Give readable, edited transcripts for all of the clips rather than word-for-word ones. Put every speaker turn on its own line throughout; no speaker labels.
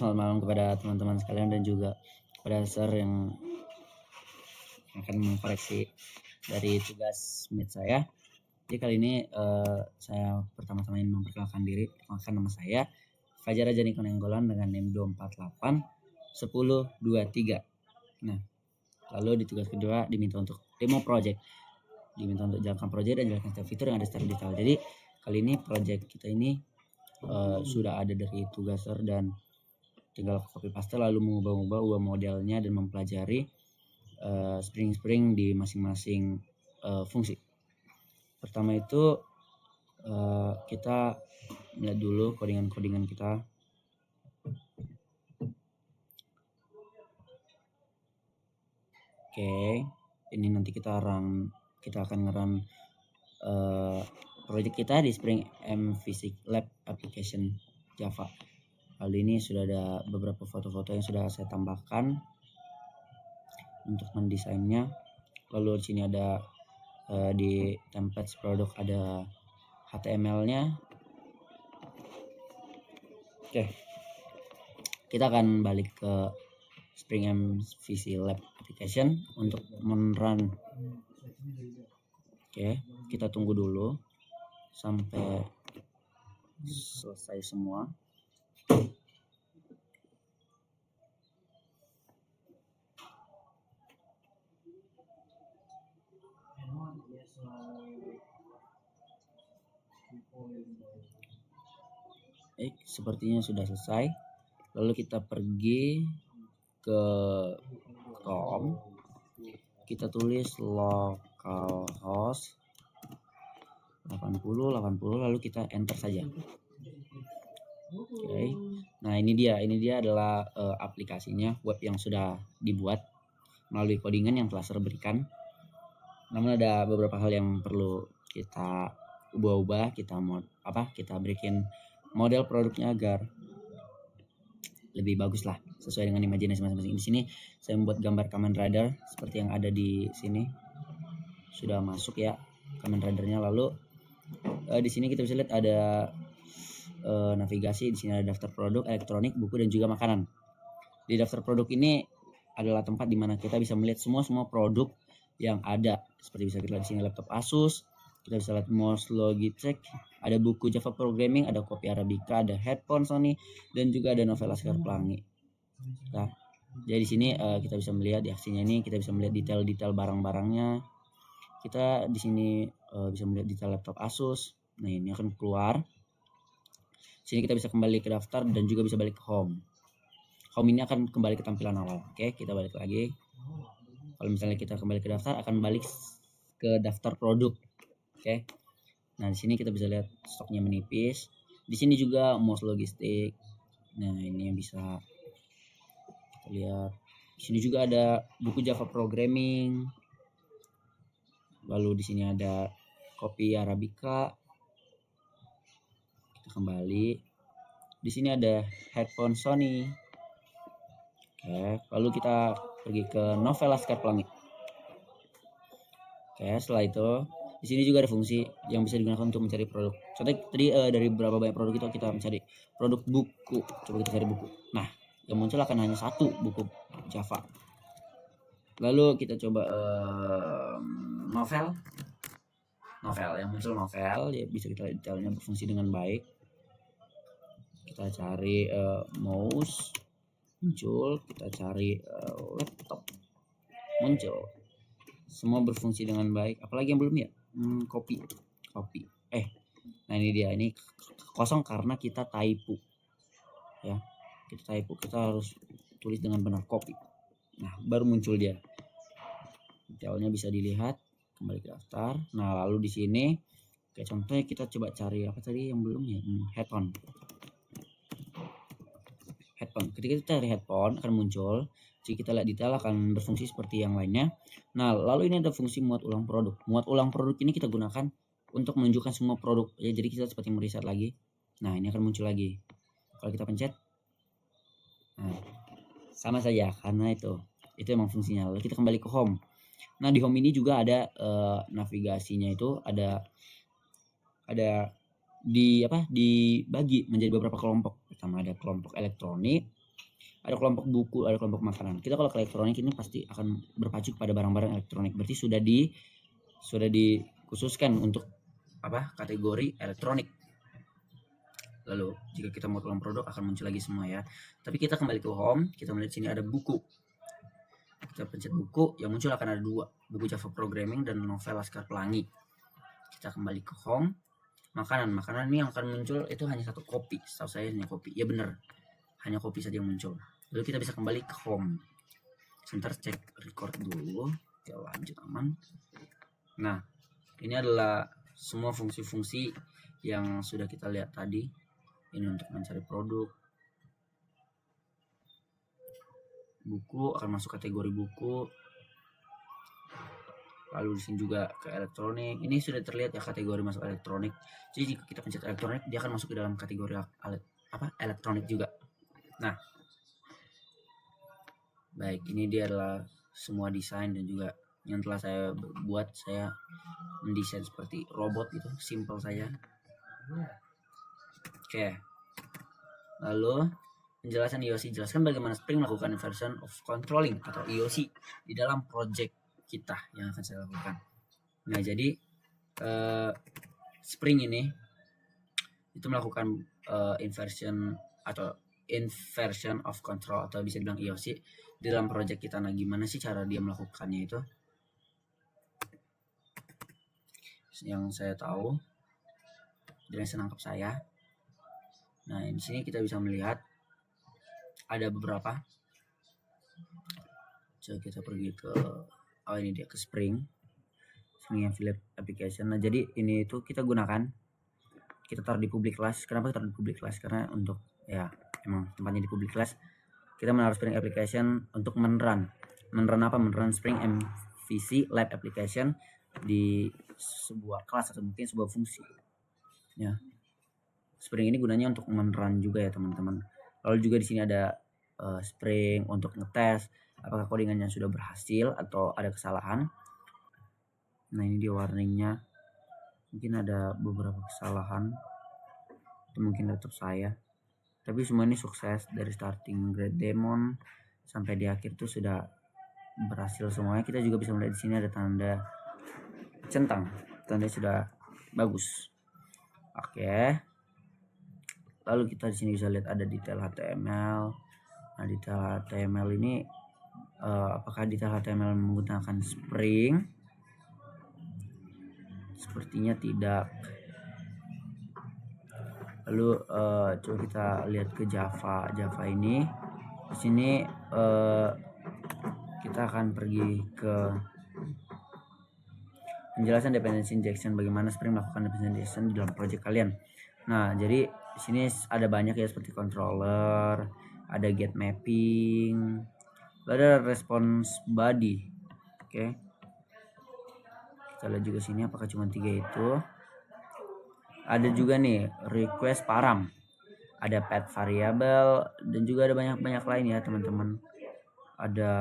Selamat malam kepada teman-teman sekalian dan juga kepada sir yang akan mengkoreksi dari tugas meet saya. Jadi kali ini saya pertama-tama ingin memperkenalkan diri. Perkenalkan, nama saya Fajar Rajani Konenggolan dengan NIM 2481023. Nah, lalu di tugas kedua diminta untuk demo project. Diminta untuk jalankan project dan jalankan setiap fitur yang ada secara detail. Jadi kali ini project kita ini sudah ada dari tugas sir dan tinggal copy paste lalu mengubah modelnya dan mempelajari spring di masing-masing fungsi. Pertama itu kita lihat dulu codingan kita. Oke, ini nanti kita akan nge-run project kita di Spring M Physics Lab Application Java. Kali ini sudah ada beberapa foto-foto yang sudah saya tambahkan untuk mendesainnya. Lalu di sini ada di templates produk ada HTML-nya. Oke, kita akan balik ke Spring MVC Lab Application untuk men-run. Oke, kita tunggu dulu sampai selesai semua. Baik, sepertinya sudah selesai. Lalu kita pergi ke Chrome, kita tulis localhost 80 lalu kita enter saja. Oke. Nah, ini dia adalah aplikasinya, web yang sudah dibuat melalui codingan yang telah saya berikan. Namun ada beberapa hal yang perlu kita ubah-ubah, kita bikin model produknya agar lebih bagus lah, sesuai dengan imajinasi masing-masing. Di sini saya membuat gambar Kamen Rider seperti yang ada di sini. Sudah masuk ya Kamen Ridernya. Lalu di sini kita bisa lihat ada navigasi. Di sini ada daftar produk, elektronik, buku dan juga makanan. Di daftar produk ini adalah tempat di mana kita bisa melihat semua produk yang ada. Seperti bisa kita lihat di sini laptop Asus, kita bisa lihat mouse Logitech, ada buku Java Programming, ada kopi Arabica, ada headphone Sony, dan juga ada novel Laskar Pelangi. Nah, jadi di sini kita bisa melihat di aksinya ini, kita bisa melihat detail-detail barang-barangnya. Kita di sini bisa melihat detail laptop Asus. Nah, ini akan keluar. Sini kita bisa kembali ke daftar dan juga bisa balik ke home. Home ini akan kembali ke tampilan awal. Oke, kita balik lagi. Kalau misalnya kita kembali ke daftar, akan balik ke daftar produk. Oke. Nah, di sini kita bisa lihat stoknya menipis. Di sini juga mouse logistik. Nah, ini yang bisa kita lihat. Di sini juga ada buku Java Programming. Lalu di sini ada kopi Arabica. Kita kembali. Di sini ada headphone Sony. Oke, lalu kita pergi ke novel Laskar Pelangi. Oke, setelah itu di sini juga ada fungsi yang bisa digunakan untuk mencari produk. Contohnya tadi dari berapa banyak produk itu kita mencari produk buku. Coba kita cari buku. Nah, yang muncul akan hanya satu buku Java. Lalu kita coba novel yang muncul novel ya, bisa kita lihat detailnya berfungsi dengan baik. Kita cari mouse muncul, kita cari laptop muncul, semua berfungsi dengan baik. Apalagi yang belum ya, kopi. Nah ini dia, ini kosong karena kita typo ya, kita harus tulis dengan benar kopi. Nah baru muncul dia, detailnya bisa dilihat. Kembali ke daftar. Nah lalu di sini kayak contohnya kita coba cari apa tadi yang belum ya, headphone. Ketika kita cari headphone akan muncul. Jika kita lihat detail akan berfungsi seperti yang lainnya. Nah lalu ini ada fungsi muat ulang produk. Muat ulang produk ini kita gunakan untuk menunjukkan semua produk ya, jadi kita seperti meriset lagi. Nah ini akan muncul lagi kalau kita pencet. Nah sama saja karena itu emang fungsinya. Lalu kita kembali ke home. Nah di home ini juga ada navigasinya, itu ada dibagi menjadi beberapa kelompok. Pertama ada kelompok elektronik, ada kelompok buku, ada kelompok makanan. Kita kalau ke elektronik ini pasti akan berpacu pada barang-barang elektronik. Berarti sudah dikhususkan untuk kategori elektronik. Lalu jika kita mau tulang produk akan muncul lagi semua ya. Tapi kita kembali ke home, kita melihat sini ada buku. Kita pencet buku, yang muncul akan ada 2, buku Java Programming dan novel Laskar Pelangi. Kita kembali ke home, makanan ini yang akan muncul itu hanya 1 kopi. Setahu saya hanya kopi. Ya benar, hanya kopi saja yang muncul. Lalu kita bisa kembali ke home. Sebentar cek record dulu. Oke, lanjut aman. Nah, ini adalah semua fungsi-fungsi yang sudah kita lihat tadi. Ini untuk mencari produk. Buku akan masuk kategori buku. Lalu di sini juga ke elektronik. Ini sudah terlihat ya kategori masuk elektronik. Jadi jika kita pencet elektronik, dia akan masuk ke dalam kategori elektronik juga. Nah, baik, ini dia adalah semua desain dan juga yang telah saya buat. Saya mendesain seperti robot gitu, simple saja. Oke. Lalu penjelasan IOC, jelaskan bagaimana Spring melakukan version of controlling atau IOC di dalam project kita yang akan saya lakukan. Nah, jadi Spring ini itu melakukan inversion of control atau bisa dibilang IOC di dalam project kita. Nah, gimana sih cara dia melakukannya itu? Yang saya tahu dan yang senangkap saya. Nah, di sini kita bisa melihat ada beberapa. Coba kita pergi ke ini dia ke Spring Affiliate Application. Nah, jadi ini itu kita gunakan, kita taruh di public class. Kenapa taruh di public class? Karena untuk ya emang tempatnya di public class. Kita menaruh Spring Application untuk menrun apa? Menrun Spring MVC Lab Application di sebuah kelas atau mungkin sebuah fungsi. Ya. Spring ini gunanya untuk menrun juga ya teman-teman. Lalu juga di sini ada Spring untuk ngetes apakah codingannya sudah berhasil atau ada kesalahan. Nah, ini dia warningnya. Mungkin ada beberapa kesalahan. Itu mungkin laptop saya. Tapi semua ini sukses dari starting grade demon sampai di akhir tuh sudah berhasil semuanya. Kita juga bisa melihat di sini ada tanda centang. Tanda sudah bagus. Oke. Lalu kita di sini bisa lihat ada detail HTML. Nah, detail HTML ini apakah detail HTML menggunakan Spring? Sepertinya tidak. Lalu coba kita lihat ke Java ini. Di sini kita akan pergi ke penjelasan dependency injection, bagaimana Spring melakukan dependency injection di dalam project kalian. Nah, jadi di sini ada banyak ya, seperti controller, ada get mapping, ada response body. Oke. Kita lihat juga sini apakah cuma 3 itu. Ada juga nih request param, ada pet variable, dan juga ada banyak lain ya teman-teman. Ada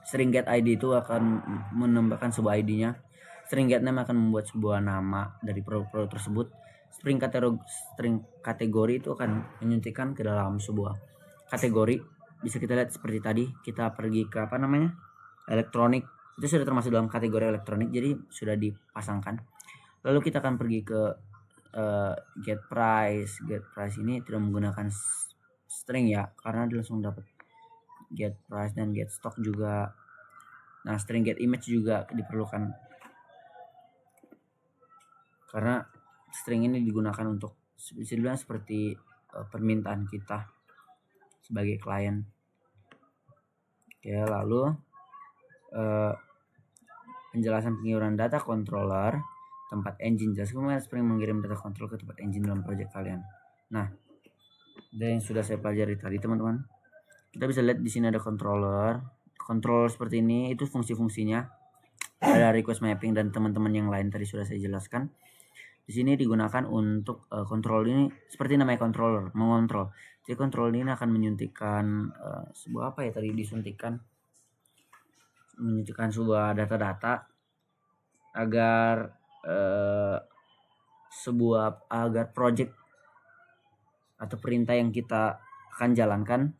string get ID itu akan menambahkan sebuah ID-nya. String get name akan membuat sebuah nama dari produk tersebut. String kategori itu akan menyuntikkan ke dalam sebuah kategori. Bisa kita lihat seperti tadi, kita pergi ke elektronik, itu sudah termasuk dalam kategori elektronik, jadi sudah dipasangkan. Lalu kita akan pergi ke get price. Get price ini tidak menggunakan string ya, karena dia langsung dapat get price dan get stock juga. Nah, string get image juga diperlukan karena string ini digunakan untuk bisa dibilang seperti permintaan kita sebagai klien. Oke, lalu penjelasan pengirimman data controller tempat engine. Jelaskan bagaimana Spring mengirim data control ke tempat engine dalam project kalian. Nah, dan yang sudah saya pelajari tadi teman-teman, kita bisa lihat di sini ada controller seperti ini. Itu fungsi-fungsinya. Ada request mapping dan teman-teman yang lain tadi sudah saya jelaskan. Di sini digunakan untuk control ini, seperti namanya controller, mengontrol. Jadi control ini akan menyuntikkan sebuah menyuntikkan sebuah data-data agar agar project atau perintah yang kita akan jalankan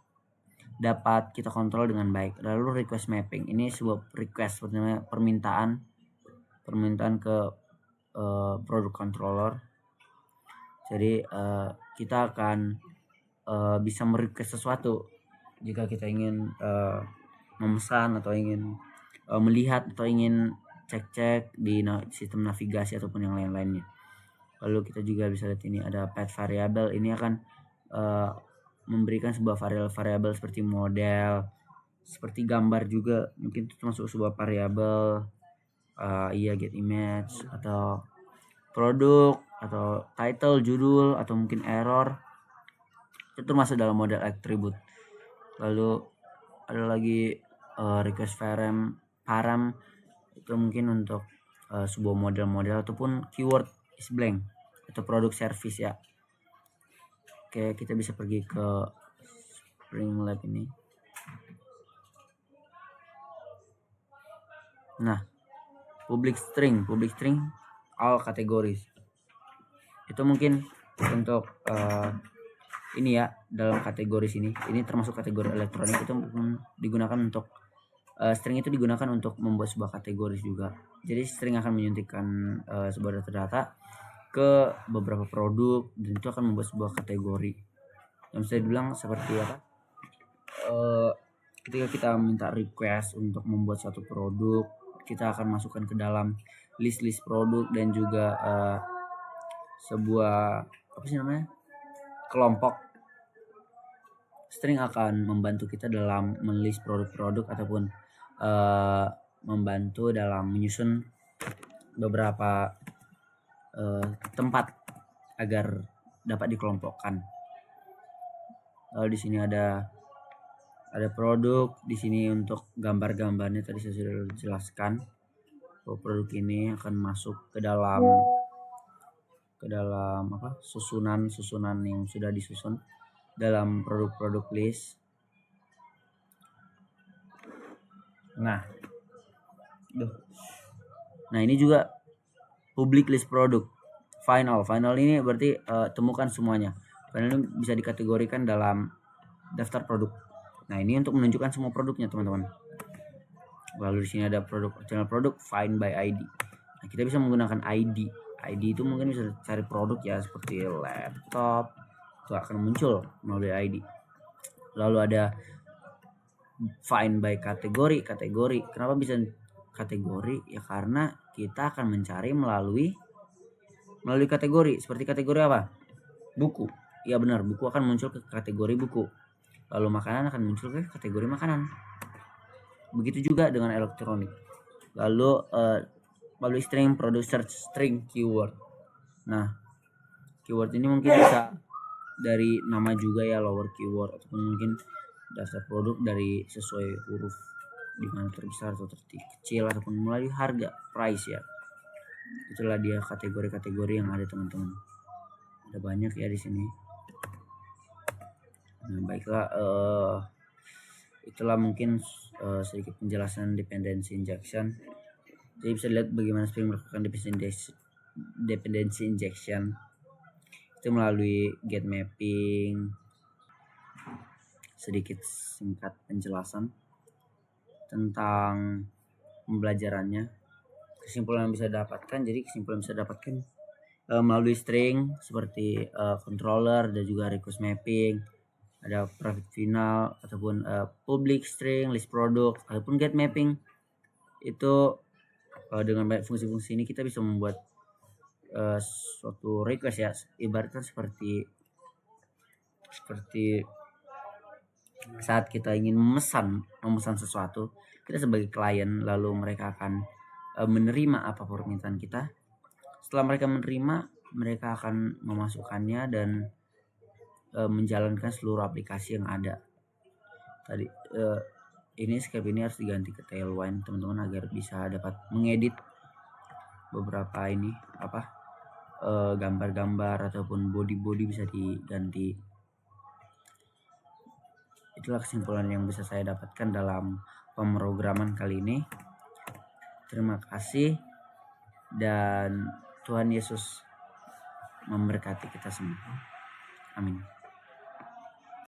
dapat kita kontrol dengan baik. Lalu request mapping, ini sebuah request, sebenarnya permintaan ke produk controller. Jadi kita akan bisa merequest sesuatu jika kita ingin memesan atau ingin melihat atau ingin cek di sistem navigasi ataupun yang lain-lainnya. Lalu kita juga bisa lihat ini ada path variable, ini akan memberikan sebuah variabel seperti model, seperti gambar juga, mungkin itu termasuk sebuah variabel. Get image atau produk atau title, judul, atau mungkin error, itu termasuk dalam model attribute. Lalu ada lagi request param, itu mungkin untuk sebuah model ataupun keyword is blank atau produk service ya. Oke, kita bisa pergi ke Spring Lab ini. Nah, public string all categories, itu mungkin untuk ini ya, dalam kategori sini, ini termasuk kategori elektronik, itu digunakan untuk string itu digunakan untuk membuat sebuah kategori juga. Jadi string akan menyuntikkan sebuah data ke beberapa produk dan itu akan membuat sebuah kategori yang bisa dibilang seperti apa, ketika kita minta request untuk membuat satu produk, kita akan masukkan ke dalam list produk dan juga sebuah kelompok. String akan membantu kita dalam menulis produk-produk ataupun membantu dalam menyusun beberapa tempat agar dapat dikelompokkan. Lalu di sini ada produk, di sini untuk gambar-gambarnya tadi saya sudah jelaskan. Produk ini akan masuk ke dalam susunan yang sudah disusun dalam produk list. Nah ini juga public list produk. Final ini berarti temukan semuanya. Final ini bisa dikategorikan dalam daftar produk. Nah, ini untuk menunjukkan semua produknya, teman-teman. Lalu di sini ada channel produk find by ID. Nah, kita bisa menggunakan ID. ID itu mungkin bisa cari produk ya, seperti laptop, itu akan muncul melalui ID. Lalu ada find by kategori. Kenapa bisa kategori? Ya karena kita akan mencari melalui kategori. Seperti kategori apa? Buku. Ya benar, buku akan muncul ke kategori buku. Lalu makanan akan muncul ke kategori makanan. Begitu juga dengan elektronik. Lalu public string, product search string, keyword. Nah, keyword ini mungkin bisa dari nama juga ya, lower keyword, ataupun mungkin daftar produk dari sesuai huruf, di mana terbesar atau terkecil, ataupun melalui harga, price ya. Itulah dia kategori-kategori yang ada, teman-teman. Ada banyak ya di sini. Nah, baiklah, itulah mungkin sedikit penjelasan dependency injection. Jadi bisa dilihat bagaimana Spring melakukan dependency injection itu melalui get mapping. Sedikit singkat penjelasan tentang pembelajarannya. Kesimpulan yang bisa dapatkan melalui string seperti controller dan juga request mapping, ada private final ataupun public string, list product ataupun get mapping. Itu dengan banyak fungsi-fungsi ini kita bisa membuat suatu request ya, ibaratnya seperti saat kita ingin memesan sesuatu, kita sebagai klien, lalu mereka akan menerima apa permintaan kita. Setelah mereka menerima, mereka akan memasukkannya dan menjalankan seluruh aplikasi yang ada. Tadi ini script ini harus diganti ke Tailwind, teman-teman, agar bisa dapat mengedit beberapa gambar-gambar ataupun body bisa diganti. Itulah kesimpulan yang bisa saya dapatkan dalam pemrograman kali ini. Terima kasih dan Tuhan Yesus memberkati kita semua. Amin.